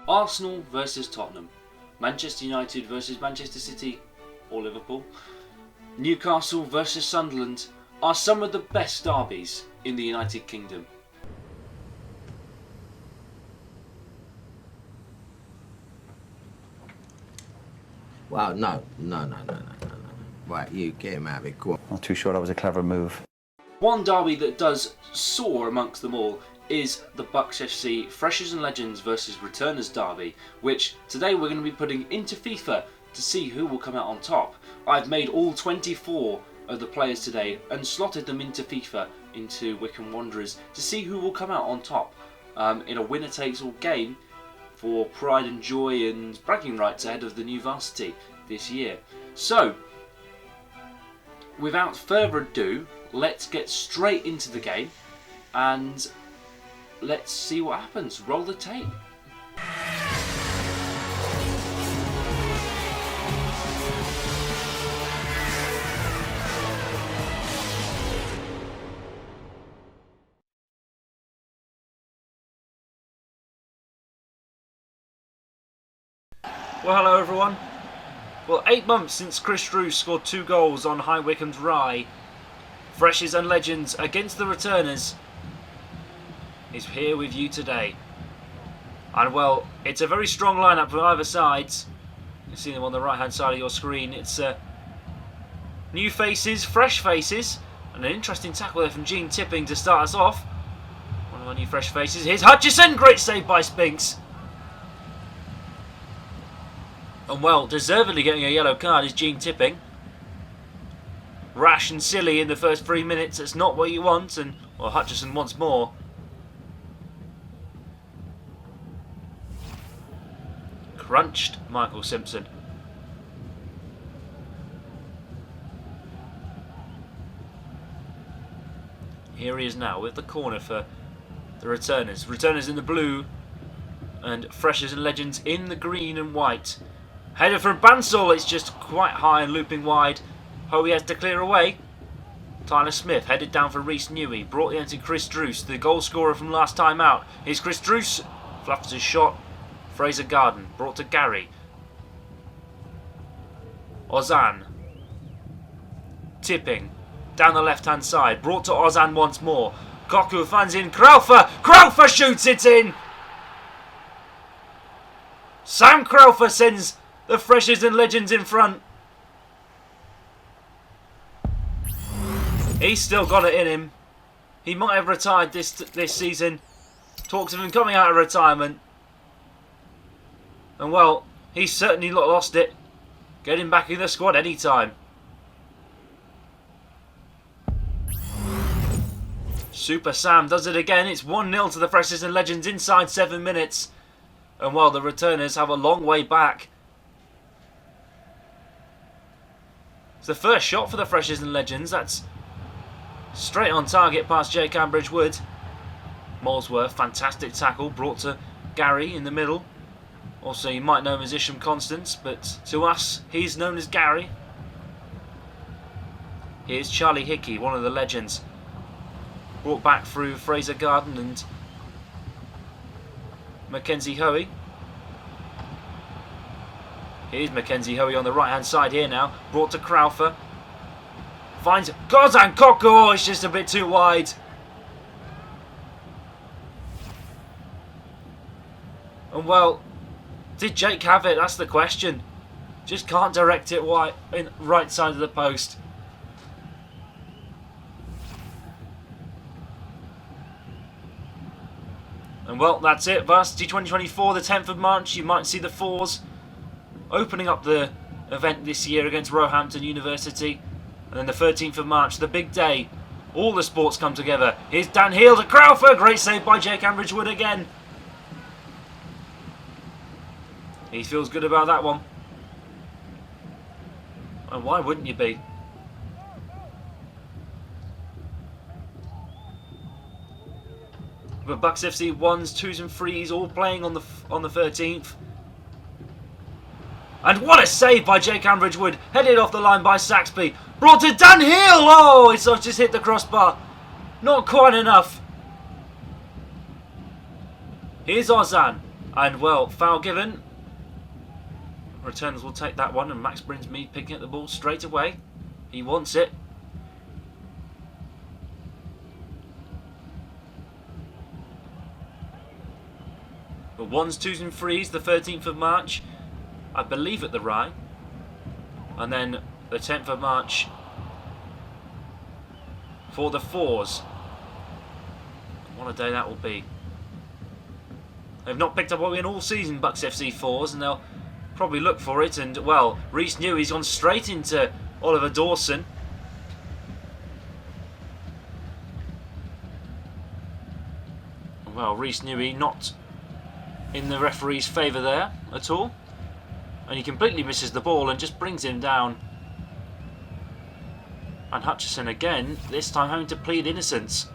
Arsenal versus Tottenham, Manchester United versus Manchester City or Liverpool, Newcastle versus Sunderland are some of the best derbies in the United Kingdom. Well, no. Right, you get him out of it, go on. Not too sure that was a clever move. One derby that does soar amongst them all is the Bucks FC Freshers and Legends versus Returners derby, which today we're going to be putting into FIFA to see who will come out on top. I've made all 24 of the players today and slotted them into FIFA, into Wycombe Wanderers, to see who will come out on top in a winner-takes-all game for pride and joy and bragging rights ahead of the new varsity this year. So, without further ado, let's get straight into the game and let's see what happens. Roll the tape. Well, hello everyone. Well, 8 months since Chris Drew scored 2 goals on High Wycombe's Rye, Freshers and Legends against the Returners is here with you today. And well, it's a very strong lineup from either sides. You can see them on the right hand side of your screen. It's new faces, fresh faces, and an interesting tackle there from Gene Tipping to start us off. One of our new fresh faces. Here's Hutchison, great save by Spinks. And well, deservedly getting a yellow card is Gene Tipping. Rash and silly in the first 3 minutes, it's not what you want, and well, Hutchison wants more. Crunched Michael Simpson. Here he is now with the corner for the Returners. Returners in the blue and Freshers and Legends in the green and white. Header from Bansal, it's just quite high and looping wide. Hoey has to clear away. Tyler Smith headed down for Reece Newey. Brought the end to Chris Druce, the goal scorer from last time out. Here's Chris Druce. Fluffs his shot. Fraser Garden brought to Gary. Ozan. Tipping. Down the left hand side. Brought to Ozan once more. Koku fans in. Crowther. Crowther shoots it in. Sam Crowther sends the Freshers and Legends in front. He's still got it in him. He might have retired this season. Talks of him coming out of retirement. And well, he's certainly not lost it. Get him back in the squad anytime. Super Sam does it again. It's 1-0 to the Freshers and Legends inside 7 minutes. And while the Returners have a long way back. It's the first shot for the Freshers and Legends. That's straight on target past Jake Ambridge Wood. Molesworth, fantastic tackle, brought to Gary in the middle. Also, you might know him as Isham Constance, but to us, he's known as Gary. Here's Charlie Hickey, one of the Legends. Brought back through Fraser Garden and Mackenzie Hoey. Here's Mackenzie Hoey on the right hand side here now. Brought to Crowther. Finds Gozan Koku. Oh, it's just a bit too wide. And well, did Jake have it? That's the question. Just can't direct it wide in right side of the post. And well, that's it. Varsity 2024, the 10th of March. You might see the fours opening up the event this year against Roehampton University. And then the 13th of March, the big day. All the sports come together. Here's Dan Heel to Crowther. Great save by Jake Ambridge Wood again. He feels good about that one. And why wouldn't you be? But Bucks FC 1s, 2s and 3s all playing on the 13th. And what a save by Jake Ambridge Wood. Headed off the line by Saxby. Brought to Dan Heel. Oh, it's just hit the crossbar. Not quite enough. Here's Ozan. And well, foul given. Returners will take that one, and Max Brinsmead picking up the ball straight away. He wants it. The 1s, 2s and 3s, the 13th of March, I believe at the Rye. And then the 10th of March for the 4s. What a day that will be. They've not picked up a win all season, Bucks FC 4s, and they'll probably look for it. And, well, Reece Newey's gone straight into Oliver Dawson. Well, Reece Newey not in the referee's favour there at all. And he completely misses the ball and just brings him down. And Hutchison again, this time having to plead innocence.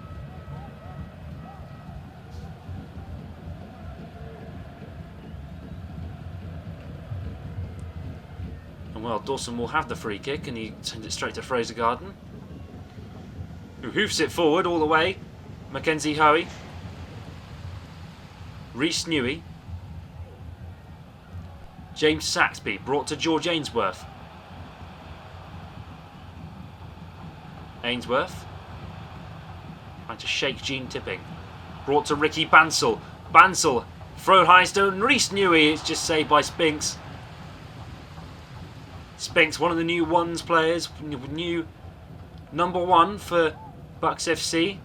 And well, Dawson will have the free kick and he sends it straight to Fraser Garden, who hoofs it forward all the way. Mackenzie Hoey. Reece Newey. James Saxby brought to George Ainsworth. Ainsworth trying to shake Gene Tipping. Brought to Ricky Bansell. Bansell thrown high stone. Reece Newey is just saved by Spinks. Spinks, one of the new ones players, new number 1 for Bucks FC.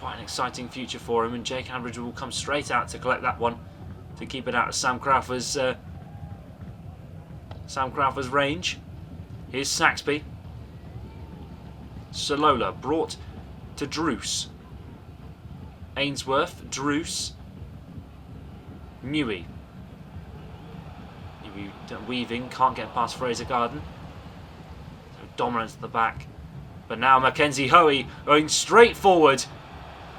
Quite an exciting future for him, and Jake Ambridge will come straight out to collect that one to keep it out of Sam Crawford's range. Here's Saxby. Solola brought to Druce. Ainsworth, Druce, Newey. Newey weaving, can't get past Fraser Garden. So dominant at the back. But now Mackenzie Hoey going straight forward.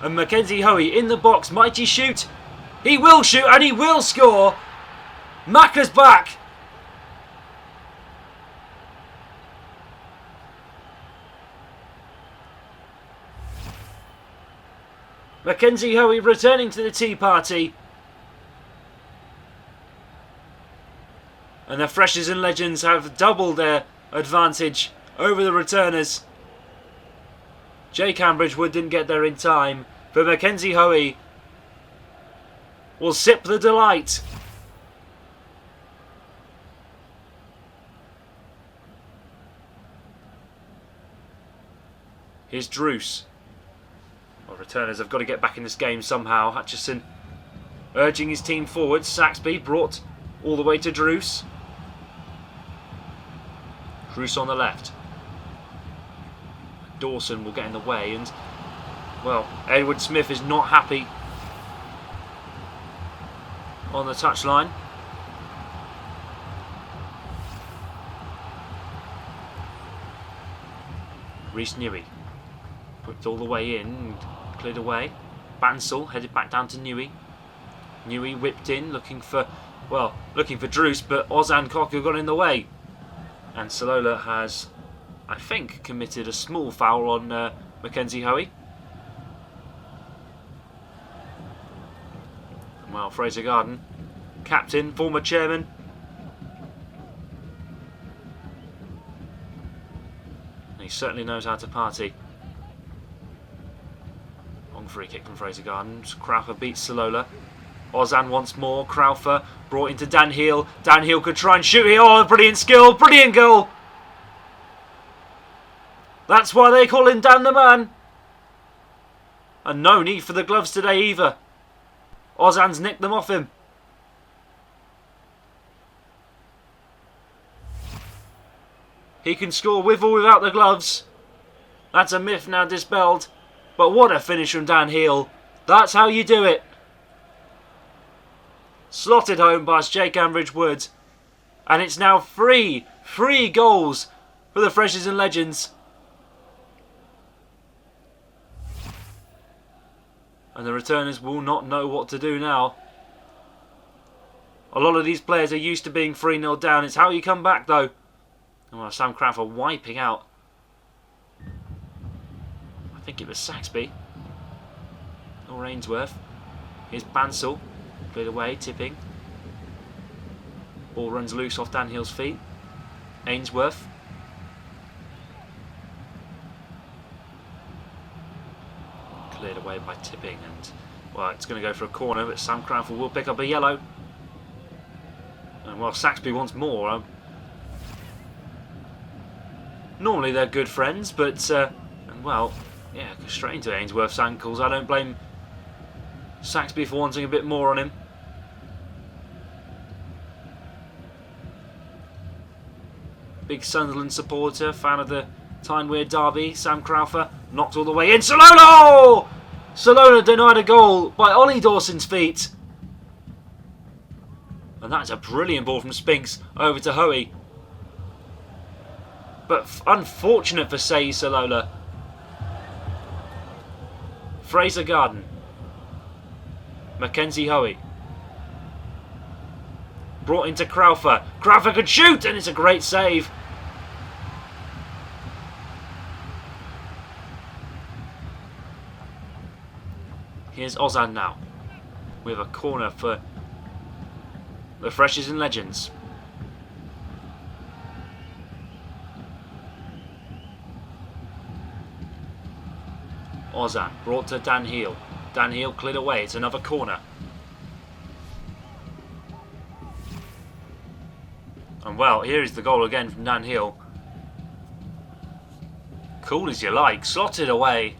And Mackenzie Hoey in the box. Might he shoot? He will shoot and he will score. Macca's back. Mackenzie Hoey returning to the tea party. And the Freshers and Legends have doubled their advantage over the returners. Jake Ambridgewood didn't get there in time, but Mackenzie Hoey will sip the delight. Here's Druce. Well, returners have got to get back in this game somehow. Hutchison urging his team forward. Saxby brought all the way to Druce. Druce on the left. Dawson will get in the way, and well, Edward Smith is not happy on the touchline. Reece Newey whipped all the way in and cleared away. Bansell headed back down to Newey. Newey whipped in, looking for Druce, but Ozan Koku got in the way. And Solola has, I think, committed a small foul on Mackenzie Hoey. Well, Fraser Garden, captain, former chairman. He certainly knows how to party. Long free kick from Fraser Garden. Crowther beats Solola. Ozan once more. Crowther brought into Dan Heel. Dan Heel could try and shoot it. Oh, brilliant skill. Brilliant goal. That's why they call him Dan the Man. And no need for the gloves today either. Ozan's nicked them off him. He can score with or without the gloves. That's a myth now dispelled. But what a finish from Dan Heel. That's how you do it. Slotted home past Jake Ambridge-Wood. And it's now three goals for the Freshers and Legends. And the returners will not know what to do now. A lot of these players are used to being 3-0 down. It's how you come back though. Oh, Sam Crawford wiping out. I think it was Saxby. or Ainsworth. Here's Bansal. Cleared away, tipping. Ball runs loose off Dan Hill's feet. Ainsworth. Cleared away by tipping, and well, it's going to go for a corner, but Sam Cranfield will pick up a yellow. And while Saxby wants more, normally they're good friends, but and well, yeah, straight into Ainsworth's ankles. I don't blame Saxby for wanting a bit more on him. Big Sunderland supporter, fan of the Tyne-Wear derby. Sam Crowther knocked all the way in. Solona! Solona denied a goal by Ollie Dawson's feet. And that's a brilliant ball from Spinks over to Hoey. But unfortunate for Say Solona. Fraser Garden. Mackenzie Hoey. Brought into Crowther. Crowther could shoot, and it's a great save. Here's Ozan now, with a corner for the Freshies and Legends. Ozan brought to Dan Heel. Dan Heel cleared away. It's another corner. And well, here is the goal again from Dan Heel. Cool as you like, slotted away.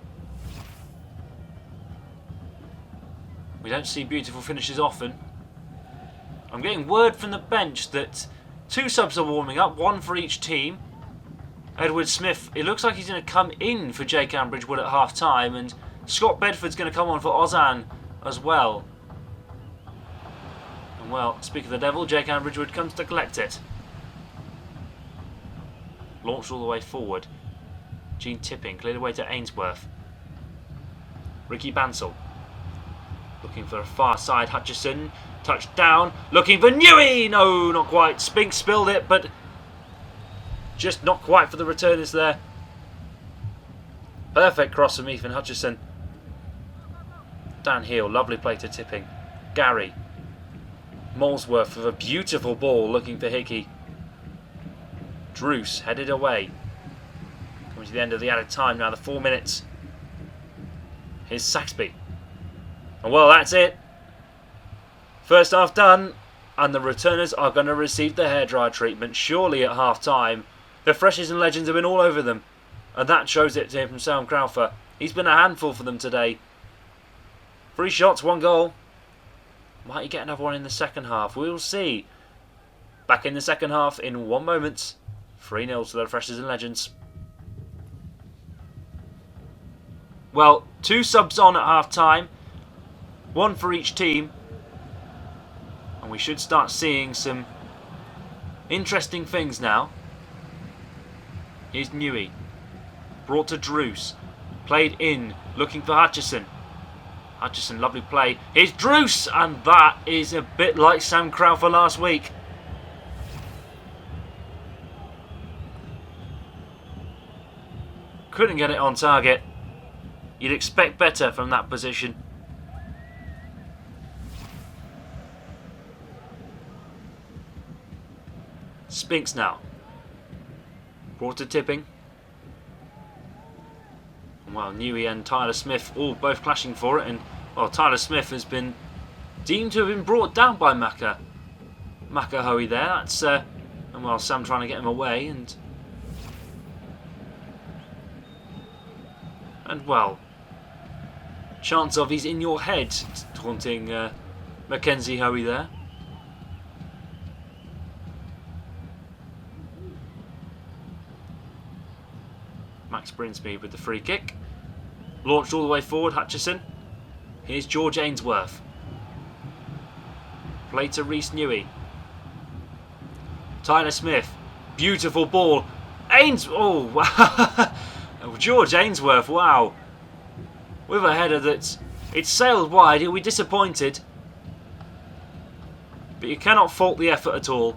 We don't see beautiful finishes often. I'm getting word from the bench that 2 subs are warming up, 1 for each team. Edward Smith, it looks like he's going to come in for Jake Ambridgewood at half time, and Scott Bedford's going to come on for Ozan as well. And well, speak of the devil, Jake Ambridgewood comes to collect it. Launched all the way forward. Gene Tipping, cleared away to Ainsworth. Ricky Bansal. Looking for a far side, Hutchison. Touchdown. Looking for Newey. No, not quite. Spink spilled it, but just not quite for the returners there. Perfect cross from Ethan Hutchison. Dan Heel, lovely play to Tipping. Gary. Molesworth with a beautiful ball, looking for Hickey. Druce headed away. Coming to the end of the added time now, the 4 minutes. Here's Saxby. And well, that's it. First half done, and the returners are going to receive the hairdryer treatment surely at half time. The Freshies and Legends have been all over them, and that shows it to him from Sam Crowther. He's been a handful for them today. 3 shots, 1 goal. Might he get another one in the second half? We'll see. Back in the second half in 1 moment. 3-0 to the Freshies and Legends. Well, 2 subs on at half time. 1 for each team. And we should start seeing some interesting things now. Here's Newey. Brought to Druce. Played in. Looking for Hutchison. Hutchison, lovely play. Here's Druce. And that is a bit like Sam Crowther last week. Couldn't get it on target. You'd expect better from that position. Spinks now. Brought to Tipping. Well, Newey and Tyler Smith all both clashing for it, and well, Tyler Smith has been deemed to have been brought down by Macca Hoey there. That's and well, Sam trying to get him away, and well, chance of he's in your head taunting Mackenzie Hoey there. Max Brinsmead with the free kick. Launched all the way forward, Hutchison. Here's George Ainsworth. Play to Reece Newey. Tyler Smith. Beautiful ball. Oh, wow. George Ainsworth, wow. With a header that's... It's sailed wide, he'll be disappointed. But you cannot fault the effort at all.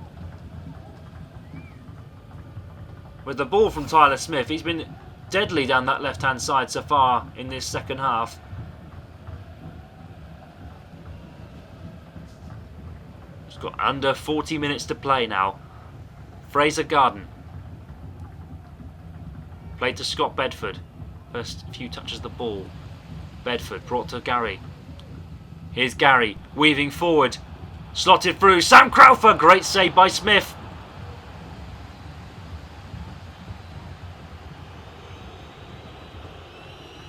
With the ball from Tyler Smith, he's been deadly down that left-hand side so far in this second half. He's got under 40 minutes to play now. Fraser Garden. Played to Scott Bedford. First few touches of the ball. Bedford brought to Gary. Here's Gary weaving forward. Slotted through. Sam Crowther. Great save by Smith.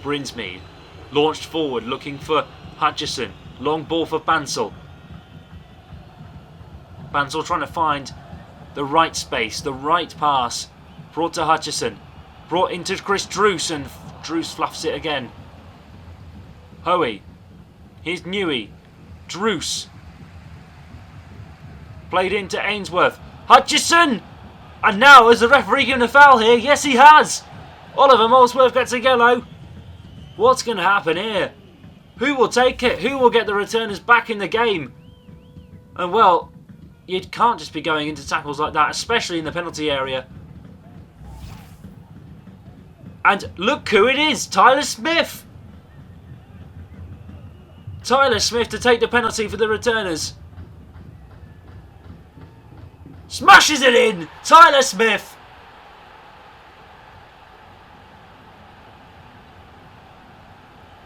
Brinsmead launched forward looking for Hutchison. Long ball for Bansal. Bansal trying to find the right space, the right pass. Brought to Hutchison. Brought into Chris Druce, and Druce fluffs it again. Hoey. Here's Newey. Druce. Played into Ainsworth. Hutchison! And now, is the referee given a foul here? Yes, he has! Oliver Molesworth gets a yellow. What's going to happen here? Who will take it? Who will get the returners back in the game? And well, you can't just be going into tackles like that, especially in the penalty area. And look who it is, Tyler Smith. Tyler Smith to take the penalty for the returners. Smashes it in! Tyler Smith!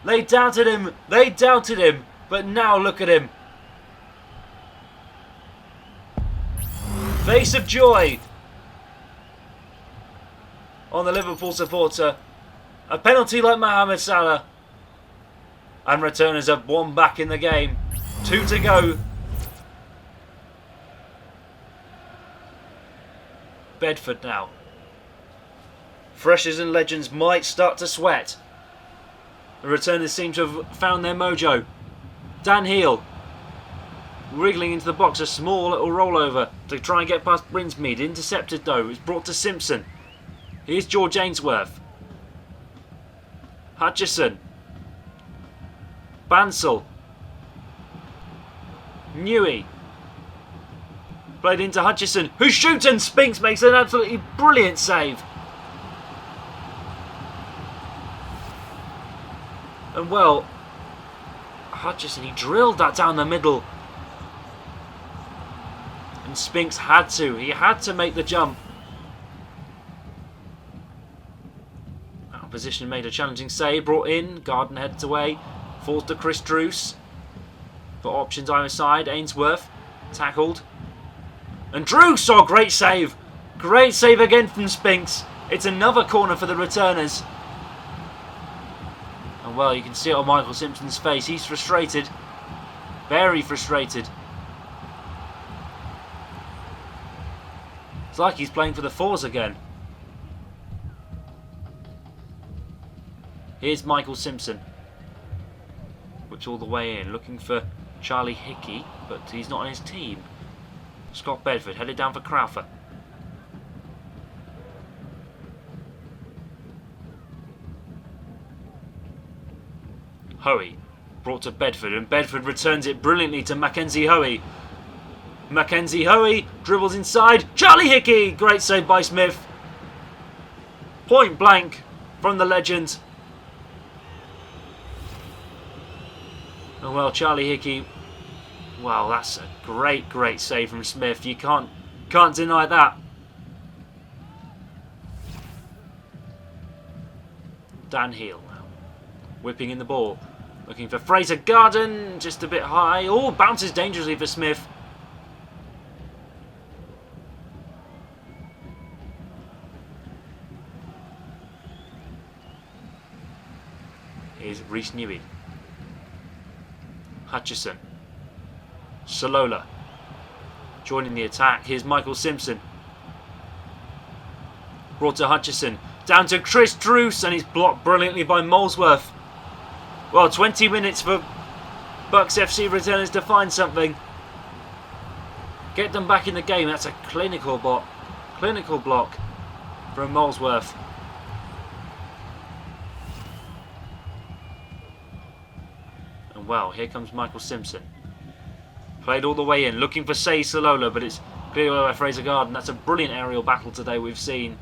They doubted him, but now look at him. Face of joy on the Liverpool supporter. A penalty like Mohamed Salah. And returners have one back in the game. 2 to go. Bedford now. Freshers and legends might start to sweat. The returners seem to have found their mojo. Dan Heel wriggling into the box, a small little rollover to try and get past Brinsmead. Intercepted though, it's brought to Simpson. Here's George Ainsworth. Hutchison. Bansal. Newey. Played into Hutchison, who shoots, and Spinks makes an absolutely brilliant save. And well, Hutchison, he drilled that down the middle. And Spinks had to. He had to make the jump. Opposition made a challenging save. Brought in. Garden heads away. Falls to Chris Druce. For options either side. Ainsworth. Tackled. And Druce! Oh, great save. Great save again from Spinks. It's another corner for the returners. And well, you can see it on Michael Simpson's face. He's frustrated. Very frustrated. It's like he's playing for the Fours again. Here's Michael Simpson. Whips all the way in, looking for Charlie Hickey, but he's not on his team. Scott Bedford headed down for Crowther. Hoey brought to Bedford, and Bedford returns it brilliantly to Mackenzie Hoey. Mackenzie Hoey dribbles inside. Charlie Hickey! Great save by Smith. Point blank from the legend. And well, Charlie Hickey, wow, that's a great save from Smith. You can't deny that. Dan Heel now, whipping in the ball, looking for Fraser Garden, just a bit high. Oh, bounces dangerously for Smith. Here's Rhys Newey. Hutchison. Salola joining the attack. Here's Michael Simpson. Brought to Hutchison. Down to Chris Druce, and he's blocked brilliantly by Molesworth. Well, 20 minutes for Bucks FC returners to find something. Get them back in the game. That's a clinical block from Molesworth. And well, here comes Michael Simpson. Played all the way in, looking for Say Salola, but it's clearly by Fraser Garden. That's a brilliant aerial battle today we've seen.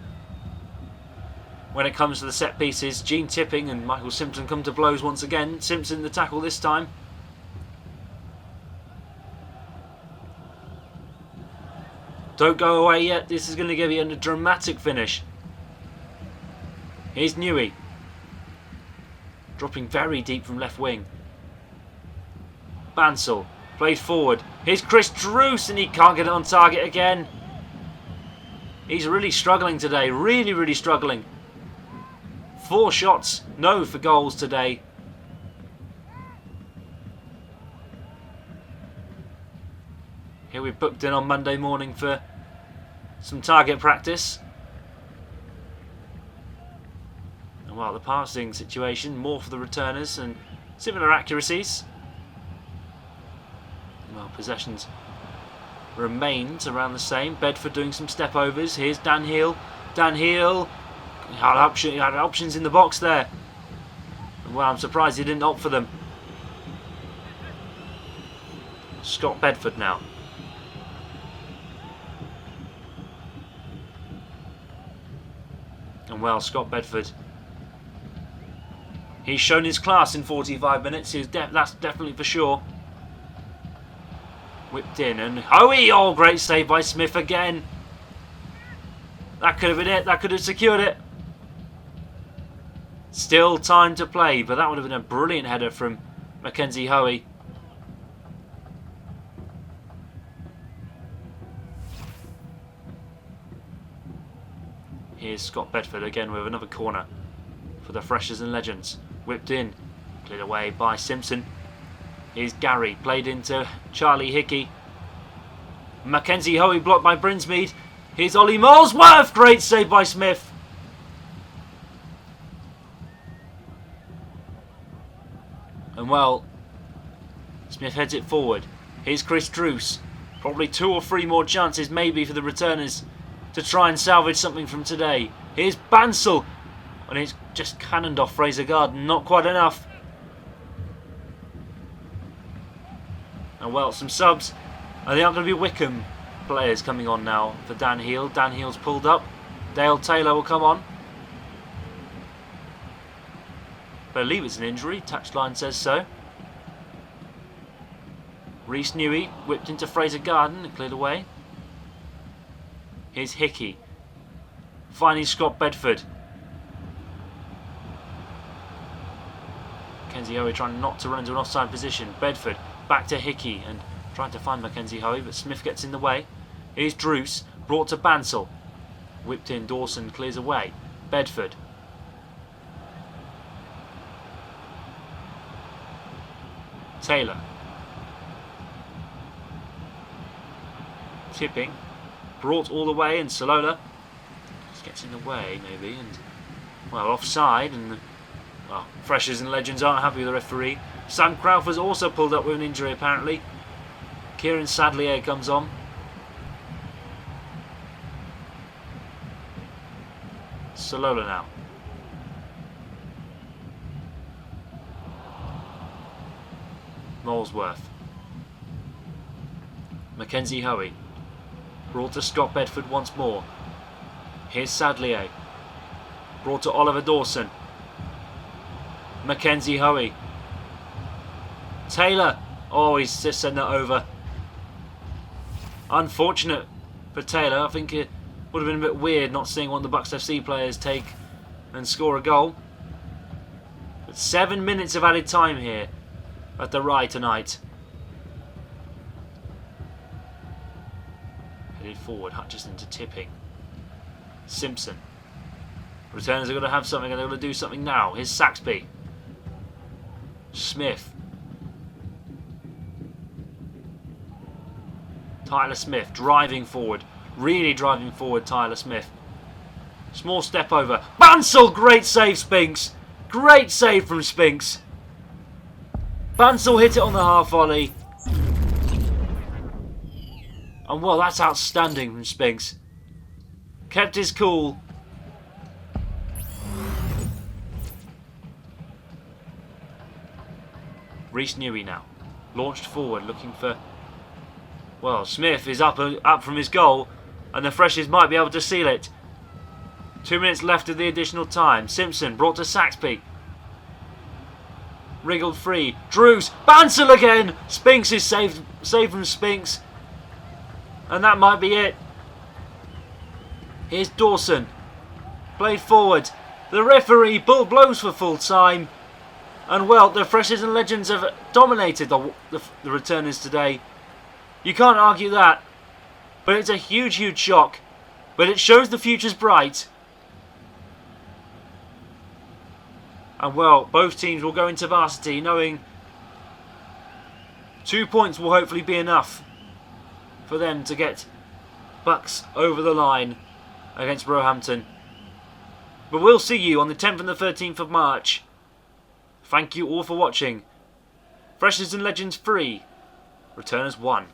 When it comes to the set pieces, Gene Tipping and Michael Simpson come to blows once again. Simpson the tackle this time. Don't go away yet. This is going to give you a dramatic finish. Here's Newey. Dropping very deep from left wing. Bansal. Played forward. Here's Chris Druce, and he can't get it on target again. He's really struggling today. Really, really struggling. 4 shots. No for goals today. Here we've booked in on Monday morning for some target practice. And while the passing situation, more for the returners and similar accuracies. Well, possessions remains around the same. Bedford doing some step overs. Here's Dan Heel. Dan Heel had options in the box there. Well, I'm surprised he didn't opt for them. Scott Bedford now. And well, Scott Bedford, he's shown his class in 45 minutes. That's definitely for sure. Whipped in and Hoey! Oh, great save by Smith again. That could have been it. That could have secured it. Still time to play, but that would have been a brilliant header from Mackenzie Hoey. Here's Scott Bedford again with another corner for the Freshers and Legends. Whipped in, cleared away by Simpson. Here's Gary, played into Charlie Hickey. Mackenzie Hoey blocked by Brinsmead. Here's Ollie Molesworth, great save by Smith. And well, Smith heads it forward. Here's Chris Druce. Probably 2 or 3 more chances maybe for the returners to try and salvage something from today. Here's Bansal. And it's just cannoned off Fraser Garden. Not quite enough. And well, some subs. And they aren't going to be Wickham players coming on now for Dan Heel. Dan Heel's pulled up. Dale Taylor will come on. I believe it's an injury. Touchline says so. Reece Newey whipped into Fraser Garden and cleared away. Here's Hickey. Finding Scott Bedford. Mackenzie Hoey trying not to run into an offside position. Bedford back to Hickey and trying to find Mackenzie Hoey, but Smith gets in the way. Here's Druce, brought to Bansal. Whipped in, Dawson clears away. Bedford. Taylor. Tipping. Brought all the way, and Salola just gets in the way maybe, and well, offside, and well, Freshers and Legends aren't happy with the referee. Sam Crawford's also pulled up with an injury apparently. Kieran Sadlier comes on. Salola now. Molesworth. Mackenzie Hoey. Brought to Scott Bedford once more. Here's Sadlier. Brought to Oliver Dawson. Mackenzie Hoey. Taylor. Oh, he's just sent that over. Unfortunate for Taylor. I think it would have been a bit weird not seeing one of the Bucks FC players take and score a goal. But 7 minutes of added time here at the Rye tonight. Headed forward, Hutchison to Tipping. Simpson. Returners are going to have something and they're going to do something now. Here's Saxby. Smith. Tyler Smith driving forward. Really driving forward, Tyler Smith. Small step over. Bansal! Great save, Spinks. Great save from Spinks. Bansal hit it on the half volley. And well, that's outstanding from Spinks. Kept his cool. Reece Newey now. Launched forward, looking for... Well, Smith is up from his goal, and the Freshers might be able to seal it. 2 minutes left of the additional time. Simpson brought to Saxby. Wriggled free. Druce. Bansal again! Spinks is saved from Spinks. And that might be it. Here's Dawson. Played forward. The referee blows for full time. And well, the Freshers and Legends have dominated the returners today. You can't argue that. But it's a huge, huge shock. But it shows the future's bright. And well, both teams will go into varsity knowing 2 points will hopefully be enough for them to get Bucks over the line against Roehampton. But we'll see you on the 10th and the 13th of March. Thank you all for watching. Freshers and Legends 3, Returners 1.